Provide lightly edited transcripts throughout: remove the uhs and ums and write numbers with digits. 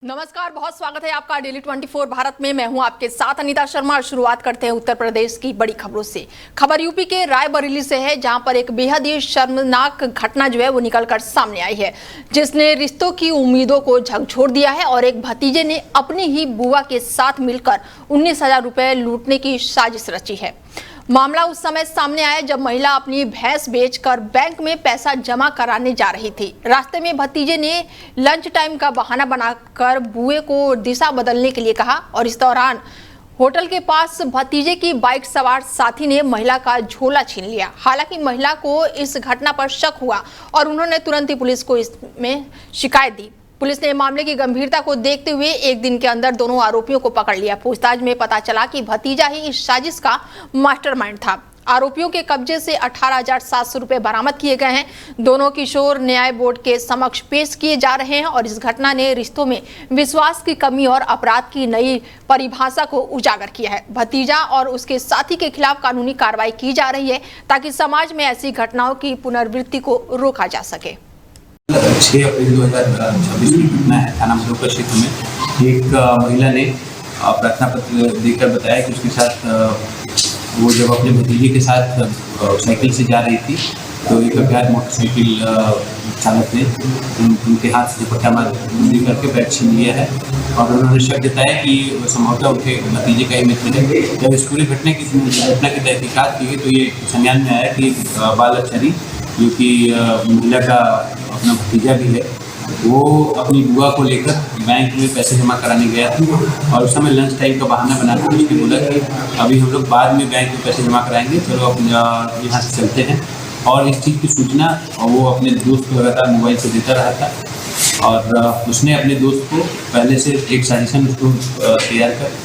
नमस्कार, बहुत स्वागत है आपका डेली 24 भारत में। मैं हूं आपके साथ अनीता शर्मा। शुरुआत करते हैं उत्तर प्रदेश की बड़ी खबरों से। खबर यूपी के रायबरेली से है, जहां पर एक बेहद ही शर्मनाक घटना जो है वो निकलकर सामने आई है, जिसने रिश्तों की उम्मीदों को झकझोर दिया है। और एक भतीजे ने अपनी ही बुआ के साथ मिलकर 19,000 रुपए लूटने की साजिश रची है। मामला उस समय सामने आया जब महिला अपनी भैंस बेचकर बैंक में पैसा जमा कराने जा रही थी। रास्ते में भतीजे ने लंच टाइम का बहाना बनाकर बुए को दिशा बदलने के लिए कहा और इस दौरान होटल के पास भतीजे की बाइक सवार साथी ने महिला का झोला छीन लिया। हालांकि महिला को इस घटना पर शक हुआ और उन्होंने तुरंत ही पुलिस को इसमें शिकायत दी। पुलिस ने मामले की गंभीरता को देखते हुए एक दिन के अंदर दोनों आरोपियों को पकड़ लिया। पूछताछ में पता चला कि भतीजा ही इस साजिश का मास्टरमाइंड था। आरोपियों के कब्जे से 18,700 रुपए बरामद किए गए हैं। दोनों किशोर न्याय बोर्ड के समक्ष पेश किए जा रहे हैं और इस घटना ने रिश्तों में विश्वास की कमी और अपराध की नई परिभाषा को उजागर किया है। भतीजा और उसके साथी के खिलाफ कानूनी कार्रवाई की जा रही है ताकि समाज में ऐसी घटनाओं की पुनरावृत्ति को रोका जा सके। 6 अप्रैल 2026 की घटना है। थाना मधुकर क्षेत्र में एक महिला ने प्रार्थना पत्र देकर बताया कि उसके साथ वो जब अपने भतीजे के साथ साइकिल से जा रही थी तो एक अज्ञात मोटरसाइकिल चालक ने उनके हाथ से दुपट्टा मारी करके बैग छीन लिया है और उन्होंने शक जताया कि संभवतः उनके भतीजे का ही मित्र है। जब इस पूरी घटना की तहकीकात की गई तो ये संज्ञान में आया कि बाल अचारी जो कि महिला का अपना भतीजा भी है, वो अपनी बुआ को लेकर बैंक में पैसे जमा कराने गया था और उस समय लंच टाइम का बहाना बनाकर उसने बोला कि अभी हम लोग बाद में बैंक में पैसे जमा कराएंगे, चलो अब यहाँ से चलते हैं। और इस चीज़ की सूचना वो अपने दोस्त को लगातार मोबाइल से देता रहा था और उसने अपने दोस्त को पहले से एक साजिशन उसको तैयार कर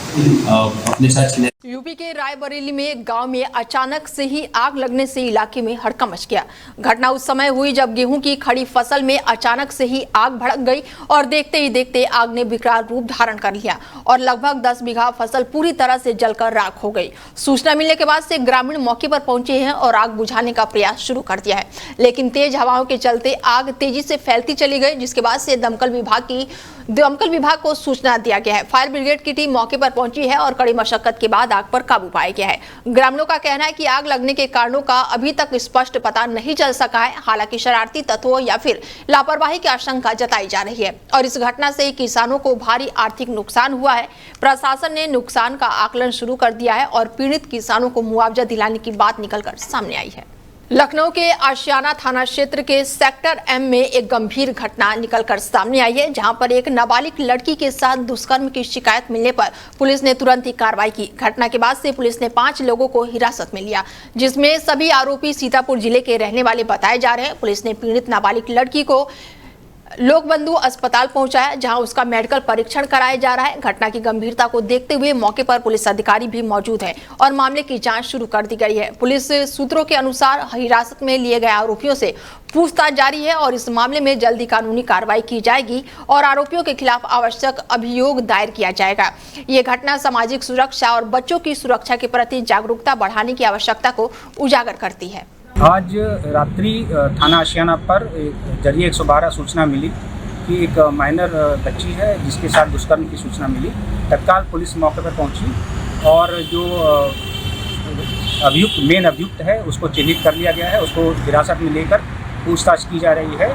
अपने साथ छिने। यूपी के रायबरेली में एक गांव में अचानक से ही आग लगने से इलाके में हड़कंप मच गया। घटना उस समय हुई जब गेहूं की खड़ी फसल में अचानक से ही आग भड़क गई और देखते ही देखते आग ने विकराल रूप धारण कर लिया और लगभग 10 बीघा फसल पूरी तरह से जलकर राख हो गई। सूचना मिलने के बाद से ग्रामीण मौके पर पहुंचे हैं और आग बुझाने का प्रयास शुरू कर दिया है, लेकिन तेज हवाओं के चलते आग तेजी से फैलती चली गई, जिसके बाद से दमकल विभाग को सूचना दिया गया है। फायर ब्रिगेड की टीम मौके पर पहुंची है और कड़ी मशक्कत के बाद आग पर काबू पाया गया है। ग्रामीणों का कहना है कि आग लगने के कारणों का अभी तक स्पष्ट पता नहीं चल सका है। हालांकि शरारती तत्वों या फिर लापरवाही की आशंका जताई जा रही है और इस घटना से किसानों को भारी आर्थिक नुकसान हुआ है। प्रशासन ने नुकसान का आकलन शुरू कर दिया है और पीड़ित किसानों को मुआवजा दिलाने की बात निकलकर सामने आई है। लखनऊ के आशियाना थाना क्षेत्र के सेक्टर एम में एक गंभीर घटना निकलकर सामने आई है, जहां पर एक नाबालिग लड़की के साथ दुष्कर्म की शिकायत मिलने पर पुलिस ने तुरंत ही कार्रवाई की। घटना के बाद से पुलिस ने 5 लोगों को हिरासत में लिया, जिसमें सभी आरोपी सीतापुर जिले के रहने वाले बताए जा रहे हैं। पुलिस ने पीड़ित नाबालिग लड़की को लोकबंधु अस्पताल पहुंचाया, जहां उसका मेडिकल परीक्षण कराया जा रहा है। घटना की गंभीरता को देखते हुए मौके पर पुलिस अधिकारी भी मौजूद हैं और मामले की जांच शुरू कर दी गई है। पुलिस सूत्रों के अनुसार हिरासत में लिए गए आरोपियों से पूछताछ जारी है और इस मामले में जल्दी कानूनी कार्रवाई की जाएगी और आरोपियों के खिलाफ आवश्यक अभियोग दायर किया जाएगा। ये घटना सामाजिक सुरक्षा और बच्चों की सुरक्षा के प्रति जागरूकता बढ़ाने की आवश्यकता को उजागर करती है। आज रात्रि थाना आशियाना पर जरिए 112 सूचना मिली कि एक माइनर बच्ची है जिसके साथ दुष्कर्म की सूचना मिली। तत्काल पुलिस मौके पर पहुंची और जो मेन अभियुक्त है उसको चिन्हित कर लिया गया है। उसको हिरासत में लेकर पूछताछ की जा रही है।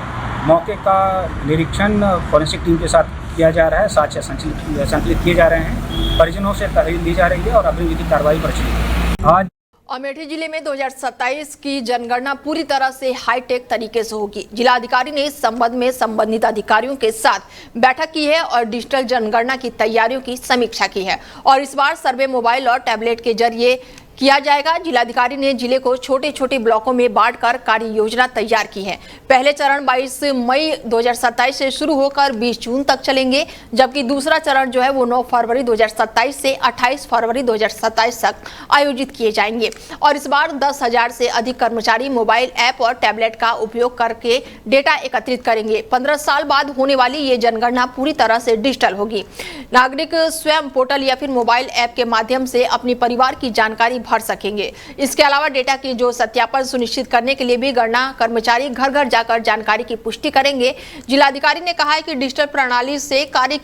मौके का निरीक्षण फॉरेंसिक टीम के साथ किया जा रहा है। साक्ष्य संकलित किए जा रहे हैं। परिजनों से तहरीर ली जा रही है और अग्रिम विधि कार्रवाई पर चलेगी। आज अमेठी जिले में 2027 की जनगणना पूरी तरह से हाईटेक तरीके से होगी। जिलाधिकारी ने इस संबंध में संबंधित अधिकारियों के साथ बैठक की है और डिजिटल जनगणना की तैयारियों की समीक्षा की है और इस बार सर्वे मोबाइल और टैबलेट के जरिए किया जाएगा। जिलाधिकारी ने जिले को छोटे छोटे ब्लॉकों में बांटकर कार्य योजना तैयार की है। पहले चरण 22 मई 2027 से शुरू होकर 20 जून तक चलेंगे, जबकि दूसरा चरण जो है वो 9 फरवरी 2027 से 28 फरवरी 2027 तक आयोजित किए जाएंगे और इस बार 10,000 से अधिक कर्मचारी मोबाइल ऐप और टैबलेट का उपयोग करके डेटा एकत्रित करेंगे। 15 साल बाद होने वाली ये जनगणना पूरी तरह से डिजिटल होगी। नागरिक स्वयं पोर्टल या फिर मोबाइल ऐप के माध्यम से अपनी परिवार की जानकारी भर सकेंगे। इसके अलावा डेटा की जो सत्यापन सुनिश्चित करने के लिए भी गणना कर्मचारी घर घर जाकर जानकारी की पुष्टि करेंगे। जिलाधिकारी ने कहा है कि डिजिटल प्रणाली से कार्य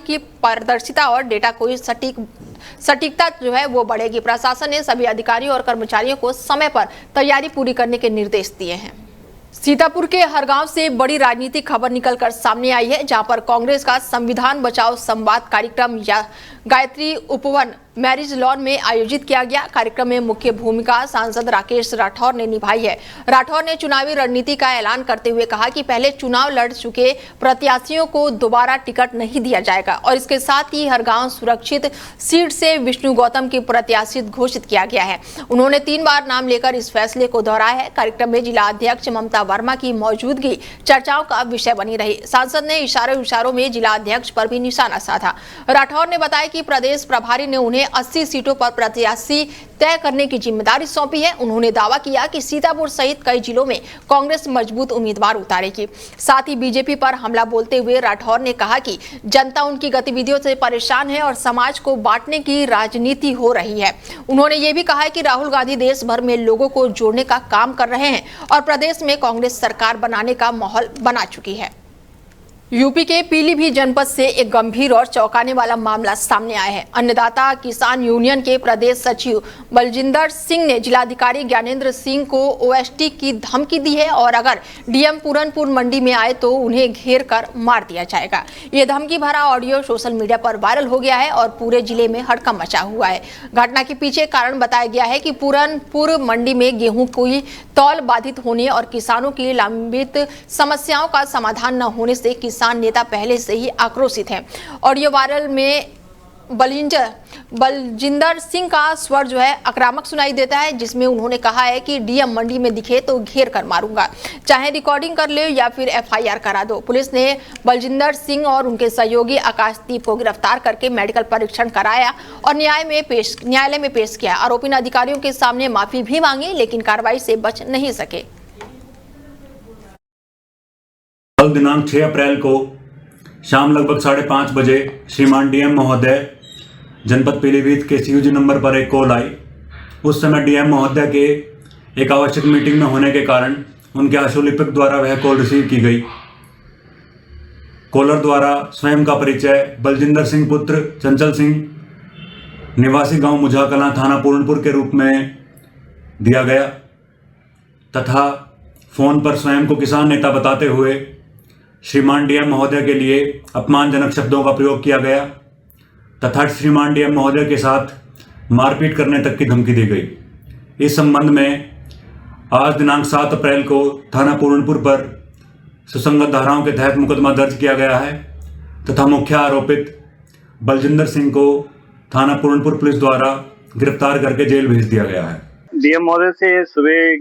की पारदर्शिता और डेटा को सटीकता जो है वो बढ़ेगी। प्रशासन ने सभी अधिकारियों और कर्मचारियों को समय पर तैयारी पूरी करने के निर्देश दिए हैं। सीतापुर के हरगांव से बड़ी राजनीतिक खबर निकलकर सामने आई है, जहां पर कांग्रेस का संविधान बचाओ संवाद कार्यक्रम या गायत्री उपवन मैरिज लॉन में आयोजित किया गया। कार्यक्रम में मुख्य भूमिका सांसद राकेश राठौर ने निभाई है। राठौर ने चुनावी रणनीति का ऐलान करते हुए कहा कि पहले चुनाव लड़ चुके प्रत्याशियों को दोबारा टिकट नहीं दिया जाएगा और इसके साथ ही हरगांव सुरक्षित सीट से विष्णु गौतम की प्रत्याशी घोषित किया गया है। उन्होंने 3 बार नाम लेकर इस फैसले को दोहराया है। कार्यक्रम में जिला अध्यक्ष ममता वर्मा की मौजूदगी चर्चाओं का विषय बनी रही। सांसद ने इशारों में जिला अध्यक्ष पर भी निशाना साधा। राठौर ने बताया कि प्रदेश प्रभारी ने उन्हें 80 सीटों पर प्रत्याशी तय करने की जिम्मेदारी सौंपी है। उन्होंने दावा किया कि सीतापुर सहित कई जिलों में कांग्रेस मजबूत उम्मीदवार उतारेगी। साथ ही बीजेपी पर हमला बोलते हुए राठौर ने कहा कि जनता उनकी गतिविधियों से परेशान है और समाज को बांटने की राजनीति हो रही है। उन्होंने ये भी कहा है कि राहुल गांधी देश भर में लोगों को जोड़ने का काम कर रहे हैं और प्रदेश में कांग्रेस सरकार बनाने का माहौल बना चुकी है। यूपी के पीलीभीत जनपद से एक गंभीर और चौंकाने वाला मामला सामने आया है। अन्नदाता किसान यूनियन के प्रदेश सचिव बलजिंदर सिंह ने जिलाधिकारी ज्ञानेंद्र सिंह को ओएसटी की धमकी दी है और अगर डीएम पूरनपुर मंडी में आए तो उन्हें घेर कर मार दिया जाएगा। ये धमकी भरा ऑडियो सोशल मीडिया पर वायरल हो गया है और पूरे जिले में हड़कंप मचा हुआ है। घटना के पीछे कारण बताया गया है कि पूरनपुर मंडी में गेहूं की तौल बाधित होने और किसानों की लंबित समस्याओं का समाधान न होने से किसान नेता पहले से ही आक्रोशित हैं। ऑडियो वायरल में बलजिंदर सिंह का स्वर जो है आक्रामक सुनाई देता है, जिसमें उन्होंने कहा है कि डीएम मंडी में दिखे तो घेर कर मारूंगा, चाहे रिकॉर्डिंग कर ले या फिर एफआईआर करा दो। पुलिस ने बलजिंदर सिंह और उनके सहयोगी आकाशदीप को गिरफ्तार करके मेडिकल परीक्षण कराया और न्यायालय में पेश किया। आरोपी ने अधिकारियों के सामने माफी भी मांगी लेकिन कार्रवाई से बच नहीं सके। कल दिनांक 6 अप्रैल को शाम लगभग 5:30 बजे श्रीमान डीएम महोदय जनपद पीलीभीत के सीयूजी नंबर पर एक कॉल आई। उस समय डीएम महोदय के एक आवश्यक मीटिंग में होने के कारण उनके आशुलिपिक द्वारा वह कॉल रिसीव की गई। कॉलर द्वारा स्वयं का परिचय बलजिंदर सिंह पुत्र चंचल सिंह निवासी गांव मुझाकलां थाना पूरनपुर के रूप में दिया गया तथा फोन पर स्वयं को किसान नेता बताते हुए श्रीमान डीएम महोदय के लिए अपमानजनक शब्दों का प्रयोग किया गया तथा श्रीमान डीएम महोदय के साथ मारपीट करने तक की धमकी दी गई। इस संबंध में आज दिनांक 7 अप्रैल को थाना पूरनपुर पर सुसंगत धाराओं के तहत मुकदमा दर्ज किया गया है तथा मुख्य आरोपित बलजिंदर सिंह को थाना पूरनपुर पुलिस द्वारा गिरफ्तार करके जेल भेज दिया गया है। डीएम महोदय से सुबह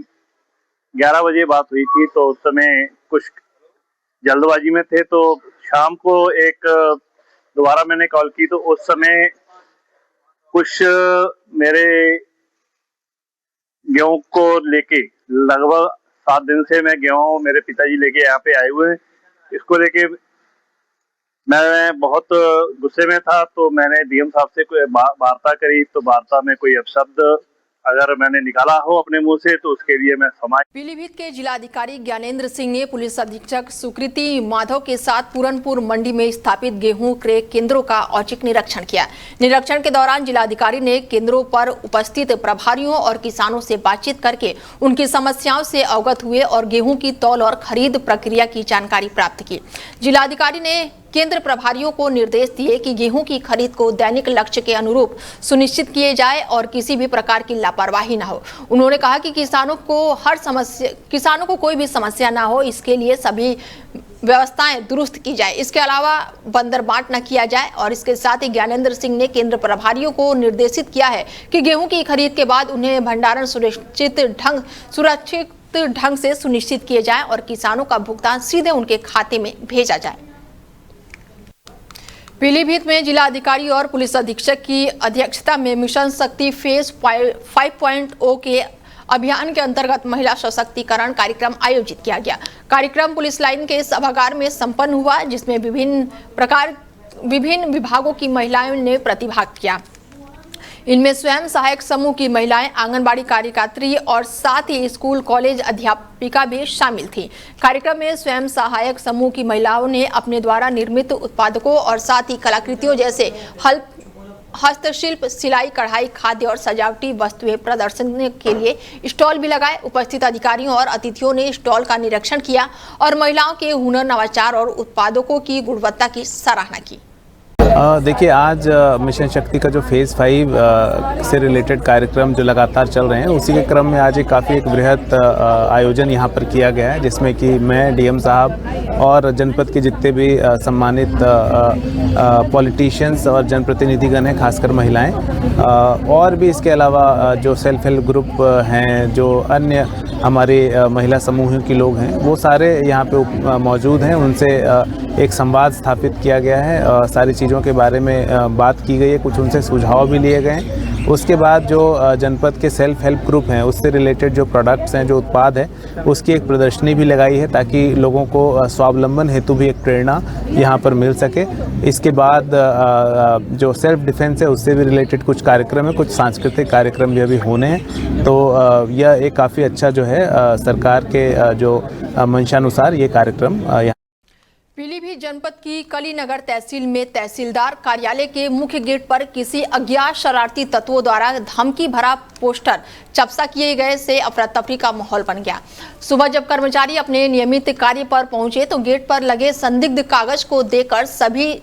11 बजे बात हुई थी, तो उस समय कुछ जल्दबाजी में थे, तो शाम को दोबारा मैंने कॉल की तो उस समय कुछ मेरे गेहूं को लेके लगभग 7 दिन से मैं गेहूं मेरे पिताजी लेके यहाँ पे आए हुए हैं। इसको लेके मैं बहुत गुस्से में था, तो मैंने डीएम साहब से कोई वार्ता करी, तो वार्ता में कोई अपशब्द अगर मैंने निकाला हो अपने मुंह से तो उसके लिए मैं क्षमा। पीलीभीत के जिलाधिकारी ज्ञानेंद्र सिंह ने पुलिस अधीक्षक सुकृति माधव के साथ पूरनपुर मंडी में स्थापित गेहूं क्रय केंद्रों का औचक निरीक्षण किया। निरीक्षण के दौरान जिलाधिकारी ने केंद्रों पर उपस्थित प्रभारियों और किसानों से बातचीत करके उनकी समस्याओं से अवगत हुए और गेहूं की तौल और खरीद प्रक्रिया की जानकारी प्राप्त की। जिलाधिकारी ने केंद्र प्रभारियों को निर्देश दिए कि गेहूं की खरीद को दैनिक लक्ष्य के अनुरूप सुनिश्चित किए जाए और किसी भी प्रकार की लापरवाही न हो। उन्होंने कहा कि किसानों को कोई भी समस्या न हो, इसके लिए सभी व्यवस्थाएं दुरुस्त की जाए। इसके अलावा बंदर बांट न किया जाए और इसके साथ ही ज्ञानेंद्र सिंह ने केंद्र प्रभारियों को निर्देशित किया है कि गेहूं की खरीद के बाद उन्हें भंडारण सुरक्षित ढंग से सुनिश्चित किए जाए और किसानों का भुगतान सीधे उनके खाते में भेजा जाए। पीलीभीत में जिला अधिकारी और पुलिस अधीक्षक की अध्यक्षता में मिशन शक्ति फेज 5.0 के अभियान के अंतर्गत महिला सशक्तिकरण कार्यक्रम आयोजित किया गया। कार्यक्रम पुलिस लाइन के सभागार में संपन्न हुआ, जिसमें विभिन्न विभागों की महिलाओं ने प्रतिभाग किया। इनमें स्वयं सहायक समूह की महिलाएं, आंगनबाड़ी कार्यकर्त्री और साथ ही स्कूल कॉलेज अध्यापिका भी शामिल थी। कार्यक्रम में स्वयं सहायक समूह की महिलाओं ने अपने द्वारा निर्मित उत्पादकों और साथ ही कलाकृतियों जैसे हस्तशिल्प, सिलाई, कढ़ाई, खाद्य और सजावटी वस्तुएं प्रदर्शन के लिए स्टॉल भी लगाए। उपस्थित अधिकारियों और अतिथियों ने स्टॉल का निरीक्षण किया और महिलाओं के हुनर, नवाचार और उत्पादकों की गुणवत्ता की सराहना की। देखिए, आज मिशन शक्ति का जो फेज़ 5 से रिलेटेड कार्यक्रम जो लगातार चल रहे हैं, उसी के क्रम में आज काफ़ी एक वृहद आयोजन यहाँ पर किया गया है, जिसमें कि मैं, डीएम साहब और जनपद के जितने भी सम्मानित पॉलिटिशियंस और जनप्रतिनिधिगण हैं, खासकर महिलाएं, और भी इसके अलावा जो सेल्फ हेल्प ग्रुप हैं, जो अन्य हमारे महिला समूहों के लोग हैं, वो सारे यहाँ पे मौजूद हैं। उनसे एक संवाद स्थापित किया गया है, सारी चीज़ों के बारे में बात की गई है, कुछ उनसे सुझाव भी लिए गए। उसके बाद जो जनपद के सेल्फ हेल्प ग्रुप हैं, उससे रिलेटेड जो प्रोडक्ट्स हैं, जो उत्पाद है, उसकी एक प्रदर्शनी भी लगाई है ताकि लोगों को स्वावलंबन हेतु भी एक प्रेरणा यहाँ पर मिल सके। इसके बाद जो सेल्फ डिफेंस है, उससे भी रिलेटेड कुछ कार्यक्रम है, कुछ सांस्कृतिक कार्यक्रम भी अभी होने हैं। तो यह एक काफ़ी अच्छा जो है सरकार के जो मंशानुसार ये कार्यक्रम पीलीभीत जनपद की कलीनगर तहसील में तहसीलदार कार्यालय के मुख्य गेट पर किसी अज्ञात शरारती तत्वों द्वारा धमकी भरा पोस्टर चपसा किए गए से अफरा तफरी का माहौल बन गया। सुबह जब कर्मचारी अपने नियमित कार्य पर पहुंचे तो गेट पर लगे संदिग्ध कागज को देखकर सभी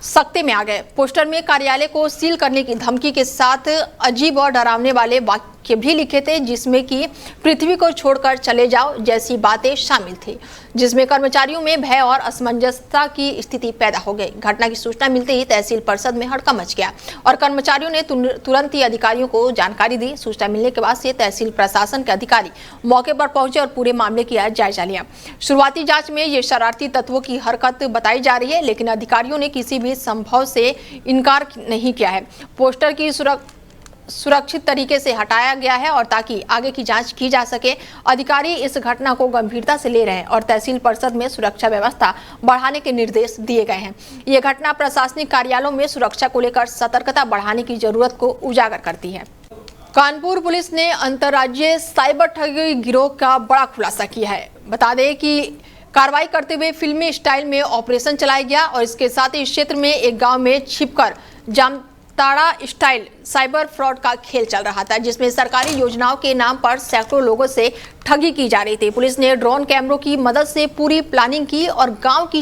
सख्ते में आ गए। पोस्टर में कार्यालय को सील करने की धमकी के साथ अजीब और डरावने वाले वाक्य भी लिखे थे, जिसमें कि पृथ्वी को छोड़कर चले जाओ जैसी बातें शामिल थी, जिसमें कर्मचारियों में भय और असमंजसता की स्थिति पैदा हो गई। घटना की सूचना मिलते ही तहसील परिषद में हड़कंप मच गया और कर्मचारियों ने तुरंत ही अधिकारियों को जानकारी दी। सूचना मिलने के बाद से तहसील प्रशासन के अधिकारी मौके पर पहुंचे और पूरे मामले की जायजा लिया। शुरुआती जांच में ये शरारती तत्वों की हरकत बताई जा रही है, लेकिन अधिकारियों ने किसी भी संभव से इनकार नहीं किया है। पोस्टर की सुरक्षित तरीके से हटाया गया है और ताकि आगे की जांच की जा सके। अधिकारी इस घटना को गंभीरता से ले रहे हैं और तहसील परिषद में सुरक्षा व्यवस्था बढ़ाने के निर्देश दिए गए हैं। यह घटना प्रशासनिक कार्यालयों में सुरक्षा को लेकर सतर्कता बढ़ाने की जरूरत को उजागर करती है। कानपुर पुलिस ने अंतर्राज्यीय साइबर ठगी गिरोह का बड़ा खुलासा किया है। बता दें कि कार्रवाई करते हुए फिल्मी स्टाइल में ऑपरेशन चलाया गया और इसके साथ ही इस क्षेत्र में एक गांव में छिपकर जामताड़ा स्टाइल साइबर फ्रॉड का खेल चल रहा था, जिसमें सरकारी योजनाओं के नाम पर सैकड़ों लोगों से ठगी की जा रही थी। पुलिस ने ड्रोन कैमरों की मदद से पूरी प्लानिंग की और गांव के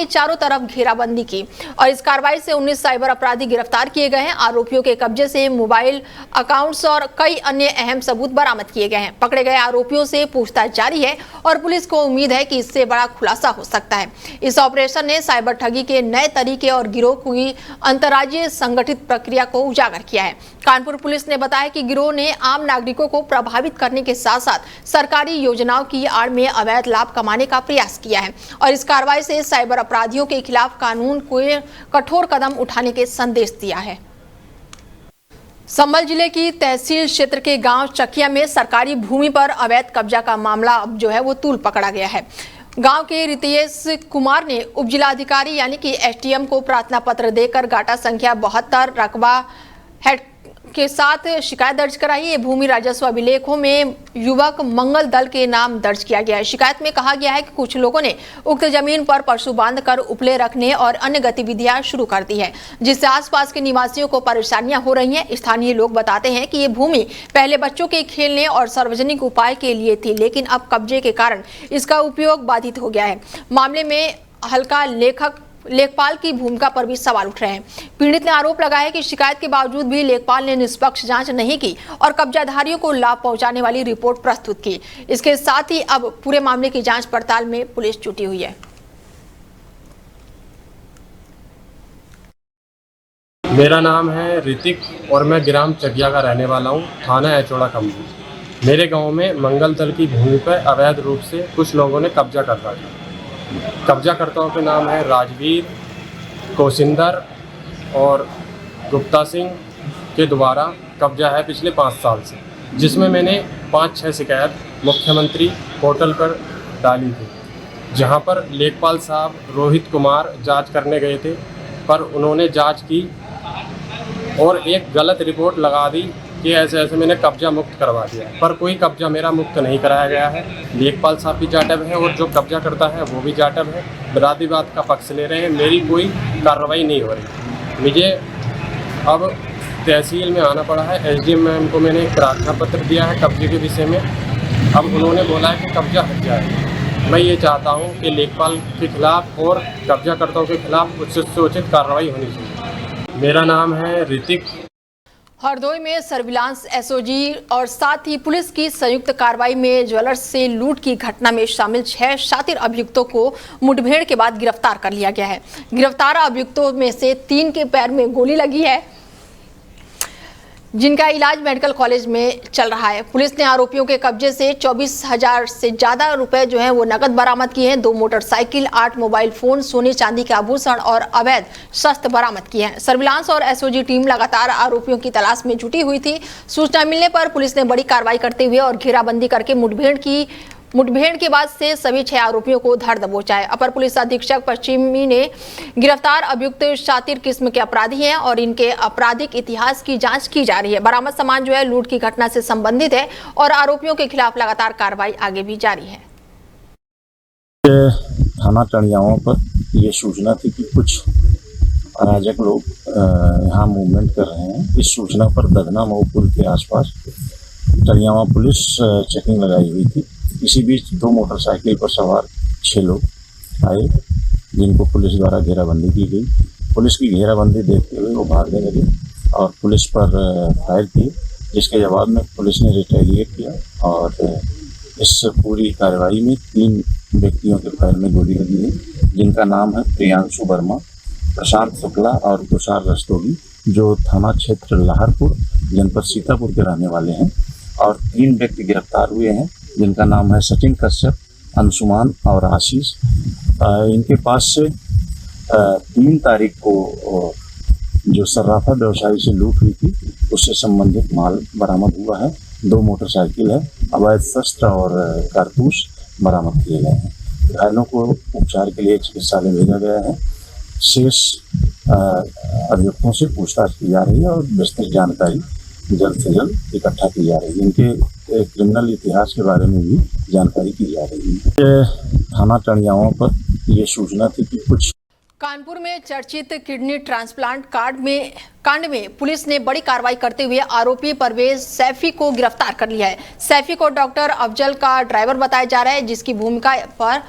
चारों तरफ घेराबंदी की और इस कार्रवाई से 19 साइबर अपराधी गिरफ्तार किए गए हैं। आरोपियों के कब्जे से मोबाइल अकाउंट्स और कई अन्य अहम सबूत बरामद किए गए हैं। पकड़े गए आरोपियों से पूछताछ जारी है और पुलिस को उम्मीद है कि इससे बड़ा खुलासा हो सकता है। इस ऑपरेशन ने साइबर ठगी के नए तरीके और गिरोह की अंतर्राज्यीय संगठित प्रक्रिया को उजागर किया है। कानपुर पुलिस ने बताया कि गिरोह ने आम नागरिकों को प्रभावित करने के साथ साथ सरकारी योजनाओं की आड़ में अवैध लाभ कमाने का प्रयास किया है और इस कार्रवाई से साइबर अपराधियों के खिलाफ कानून को कठोर कदम उठाने के संदेश दिया है। संभल जिले की तहसील क्षेत्र के गांव चकिया में सरकारी भूमि पर अवैध कब्जा का मामला अब जो है वो तूल पकड़ा गया है। गांव के रितेश कुमार ने उप जिलाधिकारी यानी कि एसडीएम को प्रार्थना पत्र देकर गाटा संख्या 72 रकबा हेड के साथ शिकायत दर्ज कराई। ये भूमि राजस्व अभिलेखों में युवक मंगल दल के नाम दर्ज किया गया है। शिकायत में कहा गया है कि कुछ लोगों ने उक्त जमीन पर पशु बांधकर उपले रखने और अन्य गतिविधियां शुरू कर दी है, जिससे आसपास के निवासियों को परेशानियां हो रही हैं। स्थानीय लोग बताते हैं कि ये भूमि पहले बच्चों के खेलने और सार्वजनिक उपाय के लिए थी, लेकिन अब कब्जे के कारण इसका उपयोग बाधित हो गया है। मामले में हल्का लेखपाल की भूमिका पर भी सवाल उठ रहे हैं। पीड़ित ने आरोप लगाया कि शिकायत के बावजूद भी लेखपाल ने निष्पक्ष जांच नहीं की और कब्जाधारियों को लाभ पहुंचाने वाली रिपोर्ट प्रस्तुत की। इसके साथ ही अब पूरे मामले की जांच पड़ताल में पुलिस जुटी हुई है। मेरा नाम है ऋतिक और मैं ग्राम चकिया का रहने वाला हूँ, थाना एचोड़ा कम्बू। मेरे गांव में मंगल दल की भूमि पर अवैध रूप से कुछ लोगों ने कब्जा कर रखा है। कब्जाकर्ताओं के नाम है राजवीर, कोशिंदर और गुप्ता सिंह के द्वारा कब्जा है पिछले 5 साल से, जिसमें मैंने 5-6 शिकायत मुख्यमंत्री पोर्टल पर डाली थी, जहां पर लेखपाल साहब रोहित कुमार जांच करने गए थे, पर उन्होंने जांच की और एक गलत रिपोर्ट लगा दी कि ऐसे ऐसे मैंने कब्जा मुक्त करवा दिया, पर कोई कब्जा मेरा मुक्त नहीं कराया गया है। लेखपाल साहब भी जाटव है और जो कब्जा करता है वो भी जाटव है। विवाद का पक्ष ले रहे हैं, मेरी कोई कार्रवाई नहीं हो रही। मुझे अब तहसील में आना पड़ा है। SDM मैम को मैंने एक प्रार्थना पत्र दिया है कब्जे के विषय में। अब उन्होंने बोला है कि कब्जा हट जाए। मैं ये चाहता हूँ कि लेखपाल के खिलाफ और कब्जाकर्ताओं के खिलाफ उचित से उचित कार्रवाई होनी चाहिए। मेरा नाम है ऋतिक। हरदोई में सर्विलांस SOG और साथ ही पुलिस की संयुक्त कार्रवाई में ज्वेलर्स से लूट की घटना में शामिल 6 शातिर अभियुक्तों को मुठभेड़ के बाद गिरफ्तार कर लिया गया है। गिरफ्तार अभियुक्तों में से 3 के पैर में गोली लगी है, जिनका इलाज मेडिकल कॉलेज में चल रहा है। पुलिस ने आरोपियों के कब्जे से 24,000 से ज्यादा रुपए जो हैं वो नकद बरामद किए हैं। 2 मोटरसाइकिल, 8 मोबाइल फोन, सोने चांदी के आभूषण और अवैध शस्त्र बरामद किए हैं। सर्विलांस और SOG टीम लगातार आरोपियों की तलाश में जुटी हुई थी। सूचना मिलने पर पुलिस ने बड़ी कार्रवाई करते हुए और घेराबंदी करके मुठभेड़ के बाद से सभी 6 आरोपियों को धर दबोचा है। अपर पुलिस अधीक्षक पश्चिमी ने गिरफ्तार अभियुक्त शातिर किस्म के अपराधी हैं और इनके आपराधिक इतिहास की जांच की जा रही है। बरामद सामान जो है लूट की घटना से संबंधित है और आरोपियों के खिलाफ लगातार कार्रवाई आगे भी जारी है। थाना टणियाओं पर यह सूचना थी कि कुछ अराजक लोग यहाँ मूवमेंट कर रहे हैं। इस सूचना पर दधना मऊ पुल के आसपास टणियावा पुलिस चेकिंग लगाई हुई थी। इसी बीच 2 मोटरसाइकिल पर सवार 6 लोग आए, जिनको पुलिस द्वारा घेराबंदी की गई। पुलिस की घेराबंदी देखते हुए वो भागने लगे और पुलिस पर फायर किए, जिसके जवाब में पुलिस ने रिटेलिएट किया और इस पूरी कार्रवाई में 3 व्यक्तियों के पैर में गोली लगी है, जिनका नाम है प्रियांशु वर्मा, प्रशांत शुक्ला और तुषार रस्तोगी, जो थाना क्षेत्र लाहरपुर जनपद सीतापुर के रहने वाले हैं। और 3 व्यक्ति गिरफ्तार हुए हैं, जिनका नाम है सचिन कश्यप, अंशुमान और आशीष। इनके पास से 3 तारीख को जो सर्राफा व्यवसायी से लूट हुई थी उससे संबंधित माल बरामद हुआ है। 2 मोटरसाइकिल है, अवैध शस्त्र और कारतूस बरामद किए गए हैं। घायलों को उपचार के लिए चिकित्सालय भेजा गया है। शेष अभियुक्तों से पूछताछ की जा रही है और विस्तृत जानकारी जल्द से जल्द इकट्ठा की जा रही है। इनके क्रिमिनल इतिहास के बारे में भी जानकारी की जा रही है। थाना टणियाओं पर यह सूचना थी कि कुछ कानपुर में चर्चित किडनी ट्रांसप्लांट कांड में पुलिस ने बड़ी कार्रवाई करते हुए आरोपी परवेज सैफी को गिरफ्तार कर लिया है। सैफी को डॉक्टर अफजल का ड्राइवर बताया जा रहा है, जिसकी भूमिका पर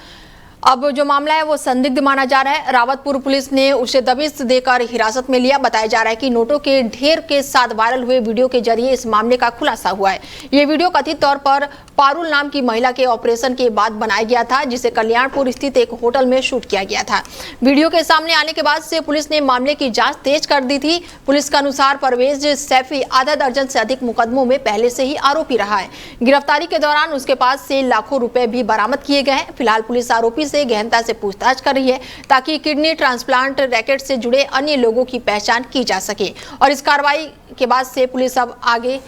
अब जो मामला है वो संदिग्ध माना जा रहा है। रावतपुर पुलिस ने उसे दबिश देकर हिरासत में लिया। बताया जा रहा है कि नोटों के ढेर के साथ वायरल हुए वीडियो के जरिए इस मामले का खुलासा हुआ है। ये वीडियो कथित तौर पर पारुल नाम की महिला के ऑपरेशन के बाद बनाया गया था, जिसे कल्याणपुर स्थित एक होटल में शूट किया गया था। वीडियो के सामने आने के बाद से पुलिस ने मामले की जांच तेज कर दी थी। पुलिस के अनुसार परवेज सैफी आधा दर्जन से अधिक मुकदमों में पहले से ही आरोपी रहा है। गिरफ्तारी के दौरान उसके पास से लाखों रुपए भी बरामद किए गए हैं। फिलहाल पुलिस आरोपी से गहनता से पूछताछ कर रही है ताकि किडनी ट्रांसप्लांट रैकेट से जुड़े अन्य लोगों की पहचान की जा सके। और इस कार्रवाई के बाद से पुलिस अब आगे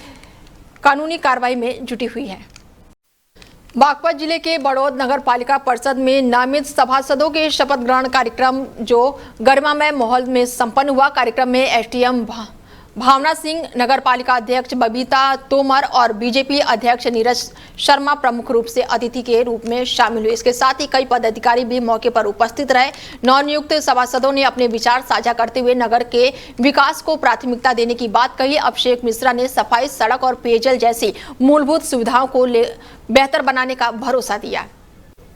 कानूनी कार्रवाई में जुटी हुई है। बागपत जिले के बड़ौद नगर पालिका परिषद में नामित सभासदों के शपथ ग्रहण कार्यक्रम जो गरिमामय माहौल में संपन्न हुआ। कार्यक्रम में SDM भावना सिंह, नगर पालिका अध्यक्ष बबीता तोमर और बीजेपी अध्यक्ष नीरज शर्मा प्रमुख रूप से अतिथि के रूप में शामिल हुए। इसके साथ ही कई पदाधिकारी भी मौके पर उपस्थित रहे। नवनियुक्त सभासदों ने अपने विचार साझा करते हुए नगर के विकास को प्राथमिकता देने की बात कही। अभिषेक मिश्रा ने सफाई, सड़क और पेयजल जैसी मूलभूत सुविधाओं को बेहतर बनाने का भरोसा दिया।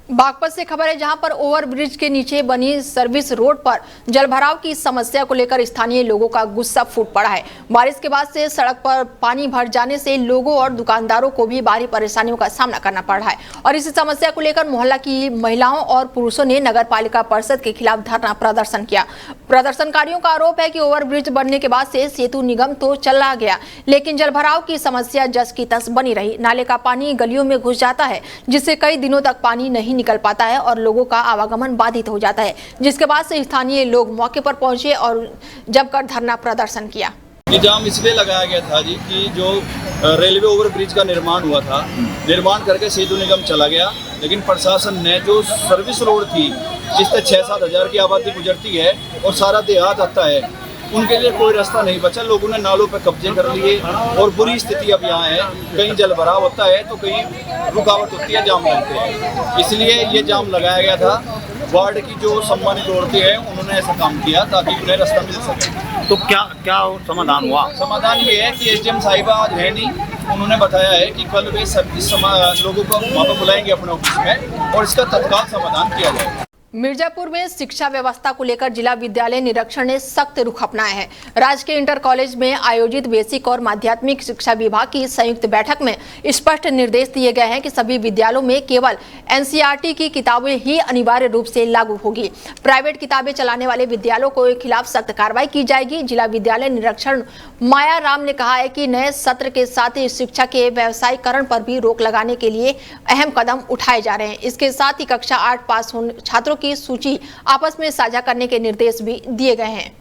बागपत से खबर है, जहां पर ओवरब्रिज के नीचे बनी सर्विस रोड पर जलभराव की समस्या को लेकर स्थानीय लोगों का गुस्सा फूट पड़ा है। बारिश के बाद से सड़क पर पानी भर जाने से लोगों और दुकानदारों को भी भारी परेशानियों का सामना करना पड़ रहा है और इस समस्या को लेकर मोहल्ला की महिलाओं और पुरुषों ने नगर पालिका परिषद के खिलाफ धरना प्रदर्शन किया। प्रदर्शनकारियों का आरोप है कि ओवरब्रिज बनने के बाद से सेतु निगम तो चला गया, लेकिन जलभराव की समस्या जस की तस बनी रही। नाले का पानी गलियों में घुस जाता है, जिससे कई दिनों तक पानी नहीं निकल पाता है और लोगों का आवागमन बाधित हो जाता है, जिसके बाद से स्थानीय लोग मौके पर पहुंचे और जमकर धरना प्रदर्शन किया। ये जाम इसलिए लगाया गया था जी कि जो रेलवे ओवरब्रिज का निर्माण हुआ था, निर्माण करके सेतु निगम चला गया, लेकिन प्रशासन ने जो सर्विस रोड थी जिससे 6-7 हज़ार की आबादी गुजरती है और सारा देहात आता है, उनके लिए कोई रास्ता नहीं बचा। लोगों ने नालों पर कब्जे कर लिए और बुरी स्थिति अब यहाँ है। कहीं जल भराव होता है तो कहीं रुकावट होती है, जाम लगते हैं। इसलिए ये जाम लगाया गया था। वार्ड की जो सम्मानित औरतें हैं उन्होंने ऐसा काम किया ताकि उन्हें रास्ता मिल सके। तो क्या समाधान हुआ? समाधान ये है कि एसडीएम साहिबा आज है नहीं, उन्होंने बताया है कि कल वे सब लोगों को वहाँ पर बुलाएंगे अपने ऑफिस में और इसका तत्काल समाधान किया जाएगा। मिर्जापुर में शिक्षा व्यवस्था को लेकर जिला विद्यालय निरीक्षण ने सख्त रुख अपनाया है। राजकीय इंटर कॉलेज में आयोजित बेसिक और माध्यमिक शिक्षा विभाग की संयुक्त बैठक में स्पष्ट निर्देश दिए गए हैं कि सभी विद्यालयों में केवल एनसीईआरटी की किताबें ही अनिवार्य रूप से लागू होगी। प्राइवेट किताबें चलाने वाले विद्यालयों के खिलाफ सख्त कार्रवाई की जाएगी। जिला विद्यालय निरीक्षण माया राम ने कहा है कि नए सत्र के साथ ही शिक्षा के व्यावसायीकरण पर भी रोक लगाने के लिए अहम कदम उठाए जा रहे हैं। इसके साथ ही कक्षा 8 पास होने छात्रों की सूची आपस में साझा करने के निर्देश भी दिए गए हैं।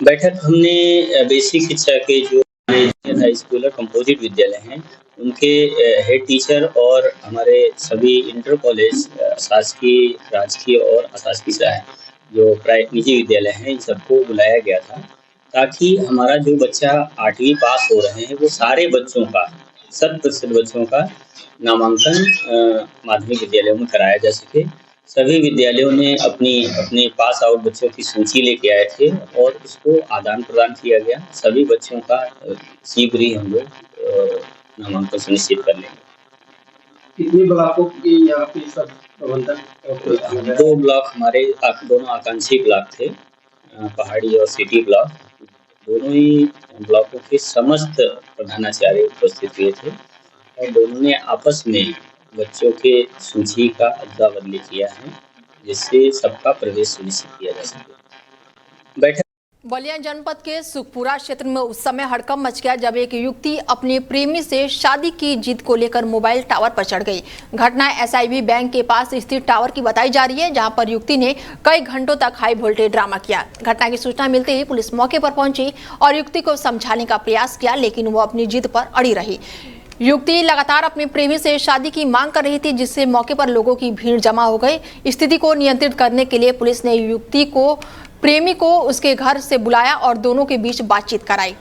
बैठक हमने बेसिक शिक्षा के जो हाई स्कूल और कंपोजिट विद्यालय हैं उनके हेड टीचर और हमारे सभी इंटर कॉलेज शासकीय, राजकीय और अशासकीय जो प्राइवेट निजी विद्यालय हैं इन सबको बुलाया गया था ताकि हमारा जो बच्चा 8वीं पास हो रहे हैं वो सारे बच्चों का 100% बच्चों का नामांकन माध्यमिक विद्यालयों में कराया जा सके। सभी विद्यालयों ने अपने पास आउट बच्चों की सूची लेके आए थे और उसको आदान प्रदान किया गया। सभी बच्चों का शीघ्र ही हम लोग नामांकन सुनिश्चित कर लेंगे। कितने ब्लॉकों की यहाँ पे सब प्रबंधन? 2 ब्लॉक हमारे दोनों आकांक्षी ब्लॉक थे, पहाड़ी और सिटी ब्लॉक। दोनों ही ब्लॉकों के समस्त प्रधानाचार्य उपस्थित हुए थे और दोनों ने आपस में बच्चों के सूची का अदला बदली किया है जिससे सबका प्रवेश सुनिश्चित किया जा सके। बैठक बलिया जनपद के सुखपुरा क्षेत्र में उस समय हड़कंप मच गया जब एक युवती अपने प्रेमी से शादी की जिद को लेकर मोबाइल टावर पर चढ़ गई। घटना एसआईबी बैंक के पास स्थित टावर की बताई जा रही है, जहां पर युवती ने कई घंटों तक हाई वोल्टेज ड्रामा किया। घटना की सूचना मिलते ही पुलिस मौके पर पहुंची और युवती को समझाने का प्रयास किया, लेकिन वो अपनी जिद पर अड़ी रही। युवती लगातार अपने प्रेमी से शादी की मांग कर रही थी, जिससे मौके पर लोगों की भीड़ जमा हो गई। स्थिति को नियंत्रित करने के लिए पुलिस ने युवती को प्रेमी को उसके घर से बुलाया और दोनों के बीच बातचीत कराई।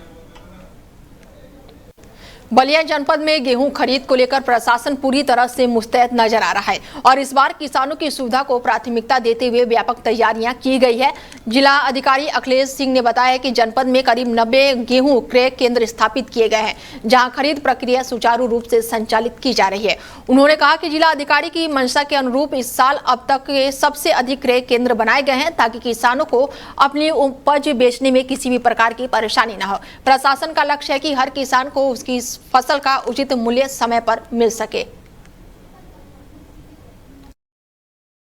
बलिया जनपद में गेहूं खरीद को लेकर प्रशासन पूरी तरह से मुस्तैद नजर आ रहा है और इस बार किसानों की सुविधा को प्राथमिकता देते हुए व्यापक तैयारियां की गई है। जिला अधिकारी अखिलेश सिंह ने बताया कि जनपद में करीब 90 गेहूं क्रय केंद्र स्थापित किए गए हैं, जहां खरीद प्रक्रिया सुचारू रूप से संचालित की जा रही है। उन्होंने कहा कि जिला अधिकारी की मंशा के अनुरूप इस साल अब तक के सबसे अधिक क्रय केंद्र बनाए गए हैं ताकि किसानों को अपनी उपज बेचने में किसी भी प्रकार की परेशानी न हो। प्रशासन का लक्ष्य है कि हर किसान को उसकी फसल का उचित मूल्य समय पर मिल सके।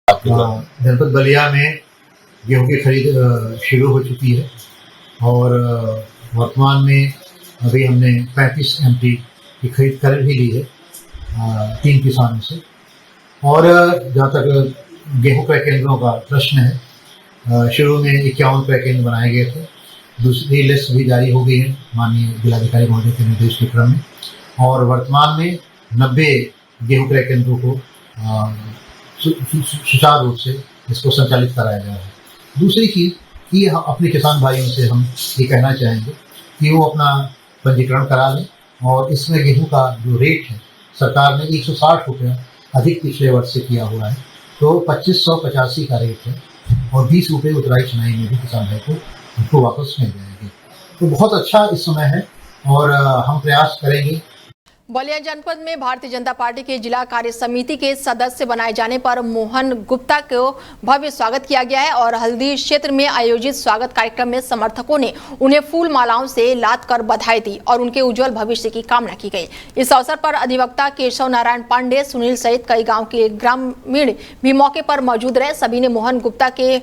जनपद बलिया में गेहूं की खरीद शुरू हो चुकी है और वर्तमान में अभी हमने 35 MT की खरीद कर भी ली है 3 किसानों से। और जहाँ तक गेहूं क्रय केंद्रों का प्रश्न है, शुरू में 51 क्रय केंद्र बनाए गए थे। दूसरी लिस्ट भी जारी हो गई है माननीय जिलाधिकारी महोदय के निर्देश के क्रम में और वर्तमान में 90 गेहूं क्रय केंद्रों को सुचारू रूप से इसको संचालित कराया जा रहा है। दूसरी चीज़ कि अपने किसान भाइयों से हम ये कहना चाहेंगे कि वो अपना पंजीकरण करा लें और इसमें गेहूं का जो रेट है सरकार ने 160 रुपया अधिक पिछले वर्ष से किया हुआ है, तो 2585 का रेट है और 20 रुपये उतराई चुनाई में भी किसान भाई को उनको वापस मिल जाएंगे। तो बहुत अच्छा इस समय है और हम प्रयास करेंगे। बलिया जनपद में भारतीय जनता पार्टी के जिला कार्य समिति के सदस्य बनाए जाने पर मोहन गुप्ता को भव्य स्वागत किया गया है और हल्दी क्षेत्र में आयोजित स्वागत कार्यक्रम में समर्थकों ने उन्हें फूल मालाओं से लाद कर बधाई दी और उनके उज्जवल भविष्य की कामना की गई। इस अवसर पर अधिवक्ता केशव नारायण पांडे, सुनील सहित कई गाँव के ग्रामीण भी मौके पर मौजूद रहे। सभी ने मोहन गुप्ता के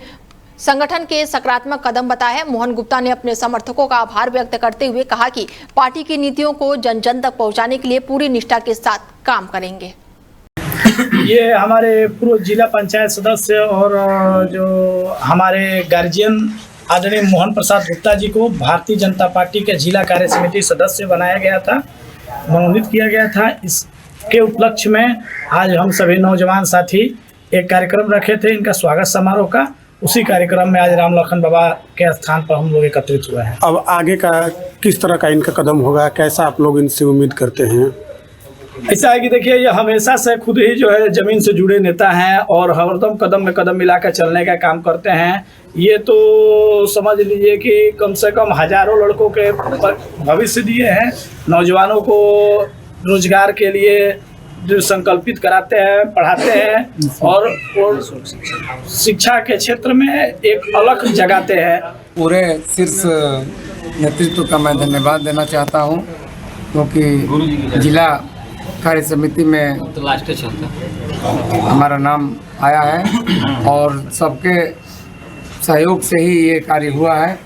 संगठन के सकारात्मक कदम बताया है। मोहन गुप्ता ने अपने समर्थकों का आभार व्यक्त करते हुए कहा कि पार्टी की नीतियों को जन जन तक पहुंचाने के लिए पूरी निष्ठा के साथ काम करेंगे। ये हमारे पूर्व जिला पंचायत सदस्य और जो हमारे गार्जियन आदरणीय मोहन प्रसाद गुप्ता जी को भारतीय जनता पार्टी के जिला कार्य समिति सदस्य बनाया गया था, मनोनीत किया गया था। इसके उपलक्ष्य में आज हम सभी नौजवान साथी एक कार्यक्रम रखे थे इनका स्वागत समारोह का उसी कार्यक्रम में आज राम लखन बाबा के स्थान पर हम लोग एकत्रित हुए हैं। अब आगे का किस तरह का इनका कदम होगा, कैसा आप लोग इनसे उम्मीद करते हैं? ऐसा है कि देखिए, ये हमेशा से खुद ही जो है जमीन से जुड़े नेता हैं और हरदम कदम में कदम मिलाकर चलने का काम करते हैं। ये तो समझ लीजिए कि कम से कम हजारों लड़कों के भविष्य दिए हैं, नौजवानों को रोजगार के लिए जो संकल्पित कराते हैं, पढ़ाते हैं और शिक्षा के क्षेत्र में एक अलग जगाते हैं। पूरे शीर्ष नेतृत्व का मैं धन्यवाद देना चाहता हूं, क्योंकि जिला कार्य समिति में हमारा नाम आया है और सबके सहयोग से ही ये कार्य हुआ है।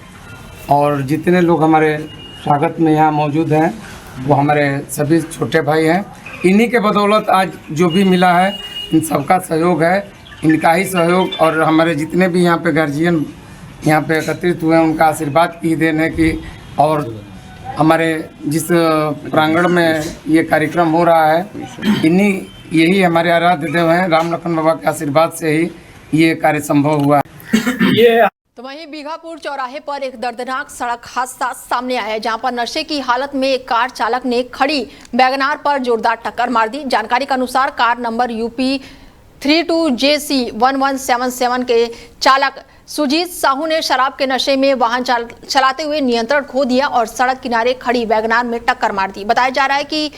और जितने लोग हमारे स्वागत में यहाँ मौजूद हैं वो हमारे सभी छोटे भाई हैं। इन्हीं के बदौलत आज जो भी मिला है इन सबका सहयोग है, इनका ही सहयोग और हमारे जितने भी यहाँ पे गार्जियन यहाँ पे एकत्रित हुए हैं उनका आशीर्वाद की देन है कि और हमारे जिस प्रांगण में ये कार्यक्रम हो रहा है यही हमारे आराध्य देव हैं। राम लखन बाबा के आशीर्वाद से ही ये कार्य संभव हुआ है। तो वहीं बीघापुर चौराहे पर एक दर्दनाक सड़क हादसा सामने आया है, जहां पर नशे की हालत में एक कार चालक ने खड़ी वैगनार पर जोरदार टक्कर मार दी। जानकारी के अनुसार कार नंबर यूपी 32JC 1177 के चालक सुजीत साहू ने शराब के नशे में वाहन चलाते हुए नियंत्रण खो दिया और सड़क किनारे खड़ी वैगनार में टक्कर मार दी। बताया जा रहा है कि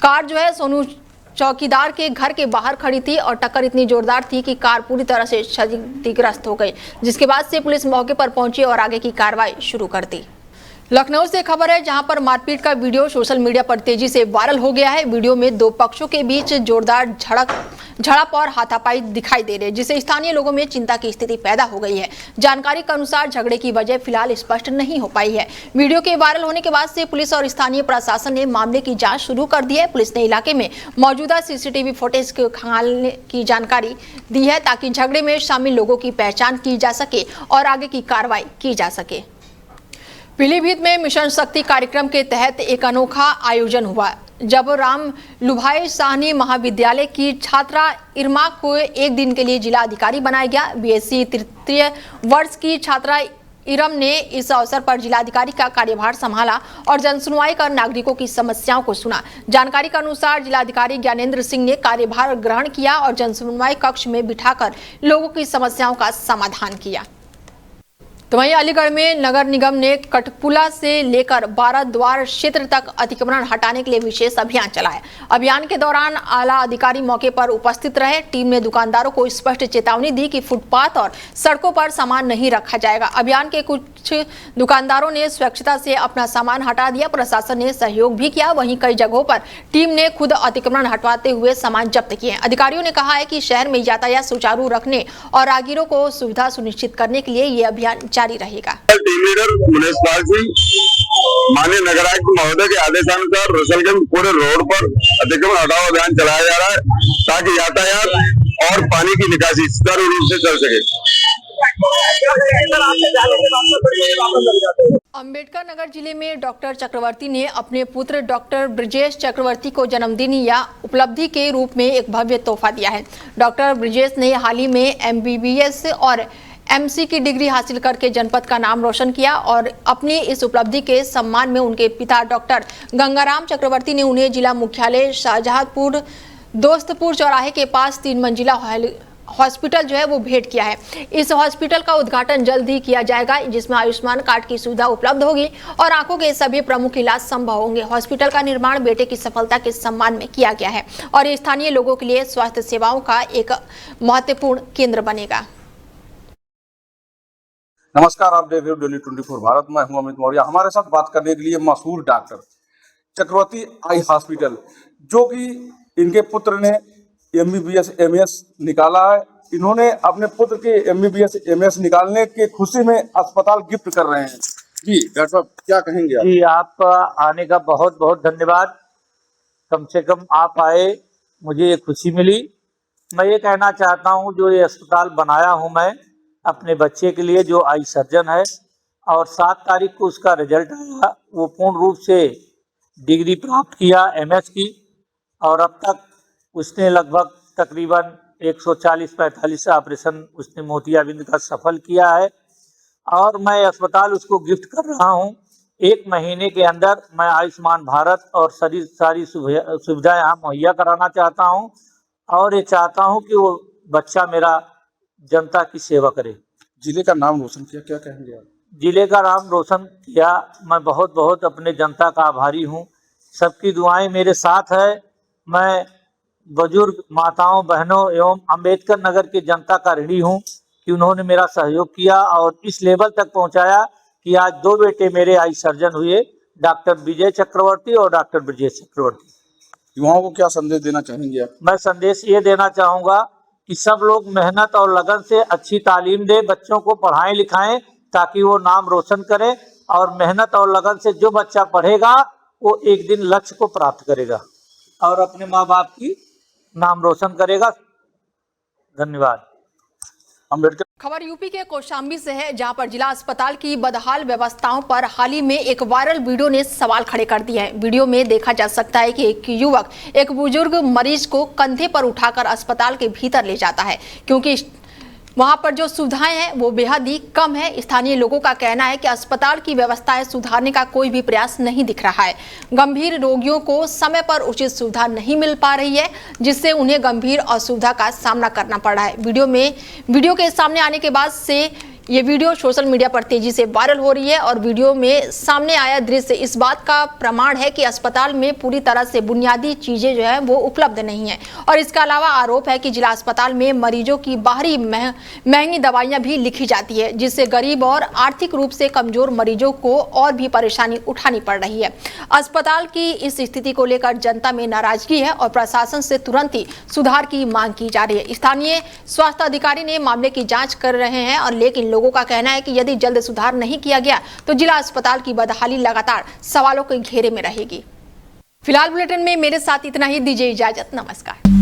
कार जो है सोनू चौकीदार के घर के बाहर खड़ी थी और टक्कर इतनी जोरदार थी कि कार पूरी तरह से क्षतिग्रस्त हो गई, जिसके बाद से पुलिस मौके पर पहुंची और आगे की कार्रवाई शुरू कर दी। लखनऊ से खबर है, जहां पर मारपीट का वीडियो सोशल मीडिया पर तेजी से वायरल हो गया है। वीडियो में दो पक्षों के बीच जोरदार झड़प और हाथापाई दिखाई दे रही है, जिससे स्थानीय लोगों में चिंता की स्थिति पैदा हो गई है। जानकारी के अनुसार झगड़े की वजह फिलहाल स्पष्ट नहीं हो पाई है। वीडियो के वायरल होने के बाद से पुलिस और स्थानीय प्रशासन ने मामले की जांच शुरू कर दी है। पुलिस ने इलाके में मौजूदा सीसीटीवी फुटेज को खंगालने की जानकारी दी है, ताकि झगड़े में शामिल लोगों की पहचान की जा सके और आगे की कार्रवाई की जा सके। पीलीभीत में मिशन शक्ति कार्यक्रम के तहत एक अनोखा आयोजन हुआ, जब राम लुभाई साहनी महाविद्यालय की छात्रा इरमा को एक दिन के लिए जिला अधिकारी बनाया गया। बीएससी तृतीय वर्ष की छात्रा इरम ने इस अवसर पर जिलाधिकारी का कार्यभार संभाला और जनसुनवाई कर नागरिकों की समस्याओं को सुना। जानकारी के अनुसार जिलाधिकारी ज्ञानेंद्र सिंह ने कार्यभार ग्रहण किया और जनसुनवाई कक्ष में बिठाकर लोगों की समस्याओं का समाधान किया। तो वहीं अलीगढ़ में नगर निगम ने कठपुला से लेकर 12 द्वार क्षेत्र तक अतिक्रमण हटाने के लिए विशेष अभियान चलाया। अभियान के दौरान आला अधिकारी मौके पर उपस्थित रहे। टीम ने दुकानदारों को स्पष्ट चेतावनी दी कि फुटपाथ और सड़कों पर सामान नहीं रखा जाएगा। अभियान के कुछ दुकानदारों ने स्वच्छता से अपना सामान हटा दिया। प्रशासन ने सहयोग भी किया। वहीं कई जगहों पर टीम ने खुद अतिक्रमण हटवाते हुए सामान जब्त किए। अधिकारियों ने कहा है कि शहर में यातायात सुचारू रखने और राहगीरों को सुविधा सुनिश्चित करने के लिए ये अभियान जारी रहेगा। टीम लीडर मुनीषपाल सिंह माननीय नगर आयुक्त महोदय के आदेशानुसार रसलगंज पूरे रोड पर अतिक्रमण हटाओ अभियान चलाया जा रहा है, ताकि यातायात और पानी की निकासी सुचारू रूप से चल सके। अंबेडकर नगर जिले में डॉक्टर चक्रवर्ती ने अपने पुत्र डॉक्टर ब्रजेश चक्रवर्ती को जन्मदिन या उपलब्धि के रूप में एक भव्य तोहफा दिया है। डॉक्टर ब्रजेश ने हाल ही में MBBS और MC की डिग्री हासिल करके जनपद का नाम रोशन किया और अपनी इस उपलब्धि के सम्मान में उनके पिता डॉक्टर गंगाराम चक्रवर्ती ने उन्हें जिला मुख्यालय शाहजहांपुर दोस्तपुर चौराहे के पास 3 मंजिला हॉस्पिटल जो है वो भेंट किया है। इस हॉस्पिटल का उद्घाटन जल्द ही किया जाएगा, जिसमें आयुष्मान कार्ड की सुविधा उपलब्ध होगी और आंखों के सभी प्रमुख इलाज संभव होंगे। हॉस्पिटल का निर्माण बेटे की सफलता के सम्मान में किया गया है और ये स्थानीय लोगों के लिए स्वास्थ्य सेवाओं का एक महत्वपूर्ण केंद्र बनेगा। नमस्कार, आप देख रहे हो डेली 24 भारत। मैं हूं अमित मौर्य। हमारे साथ बात करने के लिए मशहूर डॉक्टर चक्रवर्ती आई हॉस्पिटल, जो कि इनके पुत्र ने MBBS MS निकाला है। इन्होंने अपने पुत्र के MBBS MS निकालने की खुशी में अस्पताल गिफ्ट कर रहे हैं। जी डॉक्टर साहब, क्या कहेंगे आप? जी, आपका आने का बहुत बहुत धन्यवाद। कम से कम आप आए, मुझे ये खुशी मिली। मैं ये कहना चाहता हूँ, जो ये अस्पताल बनाया हूँ मैं अपने बच्चे के लिए, जो आई सर्जन है, और 7 तारीख को उसका रिजल्ट आया। वो पूर्ण रूप से डिग्री प्राप्त किया MS की, और अब तक उसने लगभग तकरीबन 140-45 ऑपरेशन उसने मोतियाबिंद का सफल किया है और मैं अस्पताल उसको गिफ्ट कर रहा हूं। 1 महीने के अंदर मैं आयुष्मान भारत और सारी सुविधाएं यहाँ मुहैया कराना चाहता हूं और ये चाहता हूं कि वो बच्चा मेरा जनता की सेवा करे। जिले का नाम रोशन किया, क्या कहेंगे आप? जिले का नाम रोशन किया। मैं बहुत बहुत अपने जनता का आभारी हूँ। सबकी दुआएं मेरे साथ है। मैं बुजुर्ग माताओं बहनों एवं अंबेडकर नगर की जनता का ऋणी हूँ कि उन्होंने मेरा सहयोग किया और इस लेवल तक पहुँचाया कि आज 2 बेटे मेरे आई सर्जन हुए, डॉक्टर विजय चक्रवर्ती और डॉक्टर ब्रजेश चक्रवर्ती। युवाओं को क्या संदेश देना चाहेंगे आप? मैं संदेश ये देना चाहूँगा कि सब लोग मेहनत और लगन से अच्छी तालीम दें, बच्चों को पढ़ाएं लिखाएं ताकि वो नाम रोशन करें और मेहनत और लगन से जो बच्चा पढ़ेगा वो एक दिन लक्ष्य को प्राप्त करेगा और अपने माँ बाप की नाम रोशन करेगा। धन्यवाद। अम्बेडकर। खबर यूपी के कौशाम्बी से है, जहां पर जिला अस्पताल की बदहाल व्यवस्थाओं पर हाल ही में एक वायरल वीडियो ने सवाल खड़े कर दिए हैं। वीडियो में देखा जा सकता है कि एक युवक एक बुजुर्ग मरीज को कंधे पर उठाकर अस्पताल के भीतर ले जाता है, क्योंकि वहां पर जो सुविधाएं हैं वो बेहद ही कम है। स्थानीय लोगों का कहना है कि अस्पताल की व्यवस्थाएं सुधारने का कोई भी प्रयास नहीं दिख रहा है। गंभीर रोगियों को समय पर उचित सुविधा नहीं मिल पा रही है, जिससे उन्हें गंभीर असुविधा का सामना करना पड़ रहा है। वीडियो के सामने आने के बाद से ये वीडियो सोशल मीडिया पर तेजी से वायरल हो रही है और वीडियो में सामने आया दृश्य इस बात का प्रमाण है कि अस्पताल में पूरी तरह से बुनियादी चीजें जो है वो उपलब्ध नहीं है। और इसके अलावा आरोप है कि जिला अस्पताल में मरीजों की बाहरी महंगी दवाइयां भी लिखी जाती है, जिससे गरीब और आर्थिक रूप से कमजोर मरीजों को और भी परेशानी उठानी पड़ रही है। अस्पताल की इस स्थिति को लेकर जनता में नाराजगी है और प्रशासन से तुरंत ही सुधार की मांग की जा रही है। स्थानीय स्वास्थ्य अधिकारी ने मामले की जाँच कर रहे हैं और लेकिन लोगों का कहना है कि यदि जल्द सुधार नहीं किया गया तो जिला अस्पताल की बदहाली लगातार सवालों के घेरे में रहेगी। फिलहाल बुलेटिन में मेरे साथ इतना ही। दीजिए इजाजत। नमस्कार।